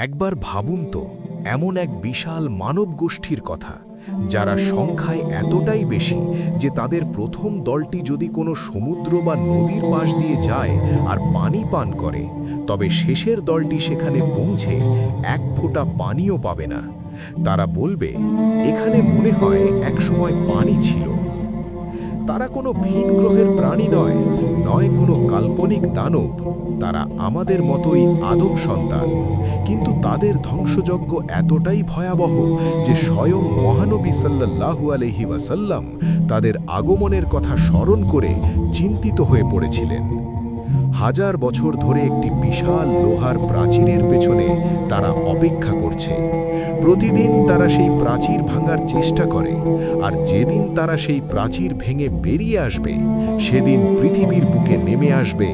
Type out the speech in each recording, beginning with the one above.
একবার ভাবুন তো, এমন এক বিশাল মানব গোষ্ঠীর কথা, যারা সংখ্যায় এতটাই বেশি যে তাদের প্রথম দলটি যদি কোনো সমুদ্র বা নদীর পাশ দিয়ে যায় আর পানি পান করে, তবে শেষের দলটি সেখানে পৌঁছে এক ফোঁটা পানিও পাবে না। তারা বলবে, এখানে মনে হয় একসময় পানি ছিল। তারা কোনো ভিন গ্রহের প্রাণী নয়, নয় কোনো কাল্পনিক দানব। তারা আমাদের মতোই আদম সন্তান, কিন্তু তাদের ধ্বংসযজ্ঞ এতটাই ভয়াবহ যে স্বয়ং মহানবী সাল্লাল্লাহু আলাইহি ওয়াসাল্লাম তাদের আগমনের কথা স্মরণ করে চিন্তিত হয়ে পড়েছিলেন। হাজার বছর ধরে একটি বিশাল লোহার প্রাচীরের পেছনে তারা অপেক্ষা করছে। প্রতিদিন তারা সেই প্রাচীর ভাঙার চেষ্টা করে, আর যেদিন তারা সেই প্রাচীর ভেঙে বেরিয়ে আসবে, সেদিন পৃথিবীর বুকে নেমে আসবে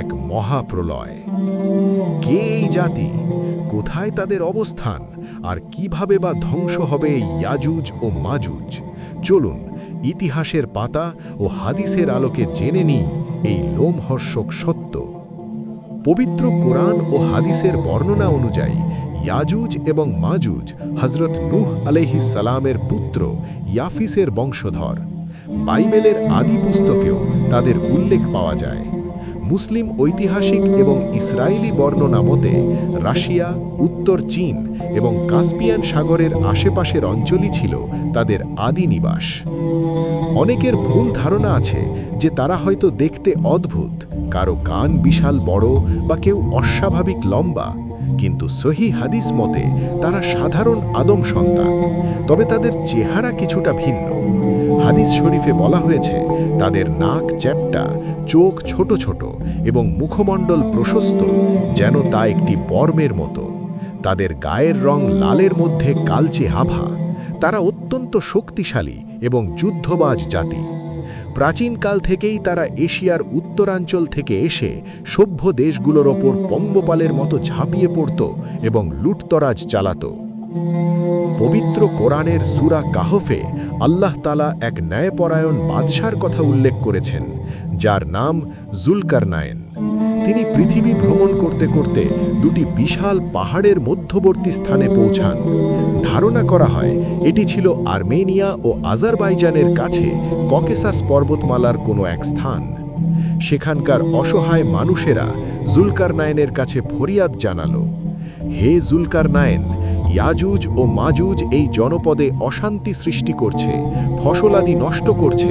এক মহাপ্রলয়। কে এই জাতি, কোথায় তাদের অবস্থান, আর কিভাবে বা ধ্বংস হবে ইয়াজুজ ও মাজুজ? চলুন ইতিহাসের পাতা ও হাদিসের আলোকে জেনে নিই এই লোমহর্ষক সত্য। পবিত্র কোরআন ও হাদিসের বর্ণনা অনুযায়ী ইয়াজুজ এবং মাজুজ হযরত নূহ আলাইহিস সালামের পুত্র ইয়াফিসের বংশধর। বাইবেলের আদি পুস্তকেও তাদের উল্লেখ পাওয়া যায়। মুসলিম ঐতিহাসিক এবং ইসরায়েলি বর্ণনা মতে রাশিয়া, উত্তর চীন এবং কাস্পিয়ান সাগরের আশেপাশের অঞ্চলই ছিল তাদের আদি নিবাস। অনেকের ভুল ধারণা আছে যে তারা হয়তো দেখতে অদ্ভুত, কারো কান বিশাল বড় বা কেউ অস্বাভাবিক লম্বা, কিন্তু সহিহ হাদিস মতে তারা সাধারণ আদম সন্তান, তবে তাদের চেহারা কিছুটা ভিন্ন। হাদিস শরীফে বলা হয়েছে তাদের নাক চ্যাপ্টা, চোখ ছোট ছোট এবং মুখমণ্ডল প্রশস্ত, যেন তা একটি বর্মের মতো। তাদের গায়ের রং লালের মধ্যে কালচে আভা। তারা অত্যন্ত শক্তিশালী এবং যুদ্ধবাজ জাতি। প্রাচীনকাল থেকেই তারা এশিয়ার উত্তরাঞ্চল থেকে এসে সভ্য দেশগুলোর ওপর পঙ্গপালের মতো ঝাঁপিয়ে পড়ত এবং লুটতরাজ চালাত। পবিত্র কোরআনের সূরা কাহফে আল্লাহ তাআলা এক ন্যায়পরায়ণ বাদশার কথা উল্লেখ করেছেন, যার নাম জুলকারনাইন। তিনি পৃথিবী ভ্রমণ করতে করতে দুটি বিশাল পাহাড়ের মধ্যবর্তী স্থানে পৌঁছান। ধারণা করা হয় এটি ছিল আর্মেনিয়া ও আজারবাইজানের কাছে ককেসাস পর্বতমালার কোনো এক স্থান। সেখানকার অসহায় মানুষেরা জুলকারনাইনের কাছে ফরিয়াদ জানালো, হে জুলকারনাইন, ইয়াজুজ ও মাজুজ এই জনপদে অশান্তি সৃষ্টি করছে, ফসলাদি নষ্ট করছে।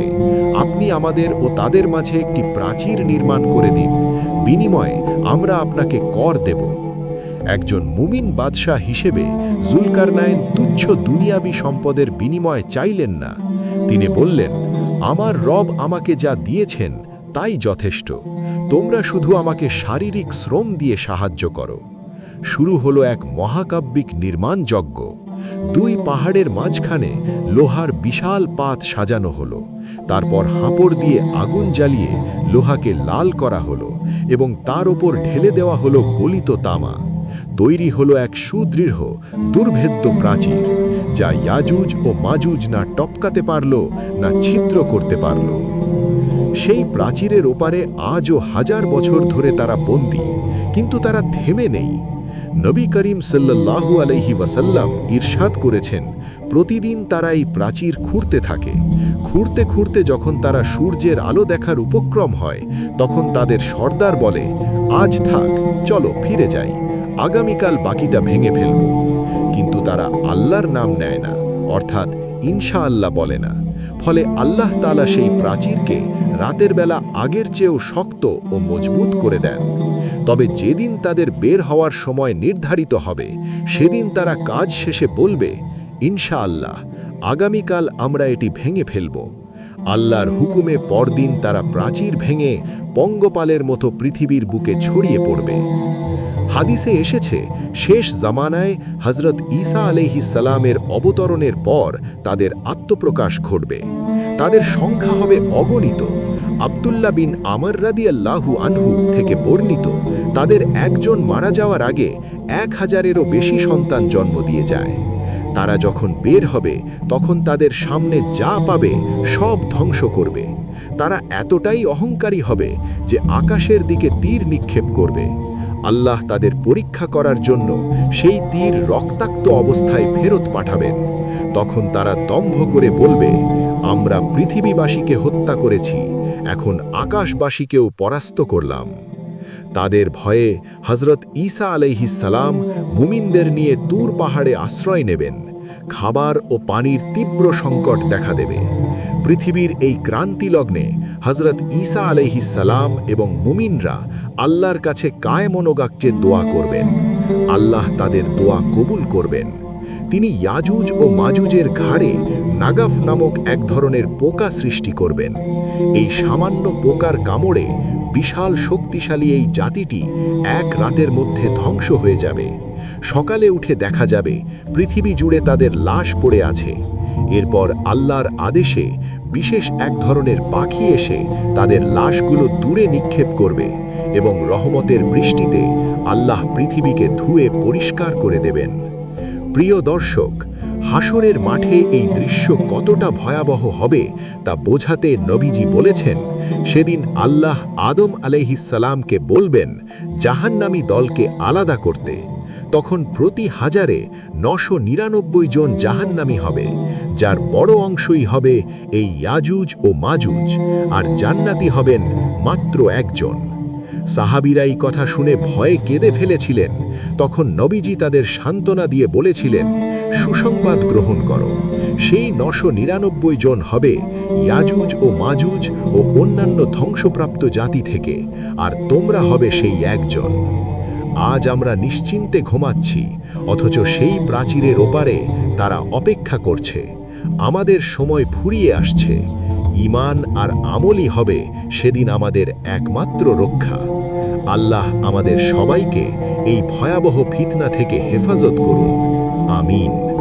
আপনি আমাদের ও তাদের মাঝে একটি প্রাচীর নির্মাণ করে দিন, বিনিময়ে আমরা আপনাকে কর দেব। একজন মুমিন বাদশাহ হিসেবে জুলকারনাইন তুচ্ছ দুনিয়াবি সম্পদের বিনিময় চাইলেন না। তিনি বললেন, আমার রব আমাকে যা দিয়েছেন তাই যথেষ্ট, তোমরা শুধু আমাকে শারীরিক শ্রম দিয়ে সাহায্য করো। শুরু হলো এক মহাকাব্যিক নির্মাণ যজ্ঞ। দুই পাহাড়ের মাঝখানে লোহার বিশাল পাত সাজানো হলো। তারপর হাঁপড় দিয়ে আগুন জ্বালিয়ে লোহাকে লাল করা হলো এবং তার ওপর ঢেলে দেওয়া হলো গলিত তামা। তৈরি হলো এক সুদৃঢ় দুর্ভেদ্য প্রাচীর, যা ইয়াজুজ ও মাজুজ না টপকাতে পারল, না ছিদ্র করতে পারল। সেই প্রাচীরের ওপারে আজও হাজার বছর ধরে তারা বন্দী, কিন্তু তারা থেমে নেই। নবী করিম সাল্লাল্লাহু আলাইহি ওয়াসাল্লাম ইরশাদ করেছেন, প্রতিদিন তারা এই প্রাচীর খুঁড়তে থাকে। খুঁড়তে খুঁড়তে যখন তারা সূর্যের আলো দেখার উপক্রম হয়, তখন তাদের সর্দার বলে, আজ থাক, চলো ফিরে যাই, আগামীকাল বাকিটা ভেঙে ফেলব। কিন্তু তারা আল্লাহর নাম নেয় না, অর্থাৎ ইনশাআল্লাহ বলে না। ফলে আল্লাহ তাআলা সেই প্রাচীরকে রাতের বেলা আগের চেয়েও শক্ত ও মজবুত করে দেন। তবে যেদিন তাদের বের হওয়ার সময় নির্ধারিত হবে, সেদিন তারা কাজ শেষে বলবে, ইনশাআল্লাহ আগামীকাল আমরা এটি ভেঙে ফেলব। আল্লাহর হুকুমে পরদিন তারা প্রাচীর ভেঙে পঙ্গপালের মতো পৃথিবীর বুকে ছড়িয়ে পড়বে। হাদিসে এসেছে, শেষ জামানায় হযরত ঈসা আলাইহিস সালামের অবতরণের পর তাদের আত্মপ্রকাশ ঘটবে। তাদের সংখ্যা হবে অগণিত। আব্দুল্লাহ বিন আমর রাদিয়াল্লাহু আনহু থেকে বর্ণিত, তাদের একজন মারা যাওয়ার আগে 1000-এরও বেশি সন্তান জন্ম দিয়ে যায়। তারা যখন বের হবে, তখন তাদের সামনে যা পাবে সব ধ্বংস করবে। তারা এতটাই অহংকারী হবে যে আকাশের দিকে তীর নিক্ষেপ করবে। আল্লাহ তাদের পরীক্ষা করার জন্য সেই তীর রক্তাক্ত অবস্থায় ফেরত পাঠাবেন। তখন তারা দম্ভ করে বলবে, আমরা পৃথিবীবাসীকে হত্যা করেছি, এখন আকাশবাসীকেও পরাস্ত করলাম। তাদের ভয়ে হযরত ঈসা আলাইহিস সালাম মুমিনদের নিয়ে তুর পাহাড়ে আশ্রয় নেবেন। খাবার ও পানির তীব্র সংকট দেখা দেবে। পৃথিবীর এই ক্রান্তি লগ্নে হযরত ঈসা আলাইহিস সালাম এবং মুমিনরা আল্লাহর কাছে কায়মনোগাক্যে দোয়া করবেন। আল্লাহ তাদের দোয়া কবুল করবেন। তিনি ইয়াজুজ ও মাজুজের ঘাড়ে নাগাফ নামক এক ধরনের পোকা সৃষ্টি করবেন। এই সামান্য পোকার কামড়ে বিশাল শক্তিশালী এই জাতিটি এক রাতের মধ্যে ধ্বংস হয়ে যাবে। সকালে উঠে দেখা যাবে পৃথিবী জুড়ে তাদের লাশ পড়ে আছে। এরপর আল্লাহর আদেশে বিশেষ এক ধরনের পাখি এসে তাদের লাশগুলো দূরে নিক্ষেপ করবে এবং রহমতের বৃষ্টিতে আল্লাহ পৃথিবীকে ধুয়ে পরিষ্কার করে দেবেন। প্রিয় দর্শক, হাসরের মাঠে এই দৃশ্য কতটা ভয়াবহ হবে তা বোঝাতে নবীজি বলেছেন, সেদিন আল্লাহ আদম আলাইহিস সালামকে বলবেন জাহান্নামী দলকে আলাদা করতে। তখন প্রতি হাজারে 999 জন জাহান্নামী হবে, যার বড় অংশই হবে এই ইয়াজুজ ও মাজুজ, আর জান্নাতি হবেন মাত্র একজন। সাহাবীরা এই কথা শুনে ভয়ে কেঁদে ফেলেছিলেন। তখন নবীজি তাদের সান্ত্বনা দিয়ে বলেছিলেন, সুসংবাদ গ্রহণ করো, সেই 999 জন হবে ইয়াজুজ ও মাজুজ ও অন্যান্য ধ্বংসপ্রাপ্ত জাতি থেকে, আর তোমরা হবে সেই একজন। আজ আমরা নিশ্চিন্তে ঘুমাচ্ছি, অথচ সেই প্রাচীরের ওপারে তারা অপেক্ষা করছে। আমাদের সময় ফুরিয়ে আসছে। ঈমান আর আমলই হবে সেদিন আমাদের একমাত্র রক্ষা। আল্লাহ আমাদের সবাইকে এই ভয়াবহ ফিতনা থেকে হেফাজত করুন। আমিন।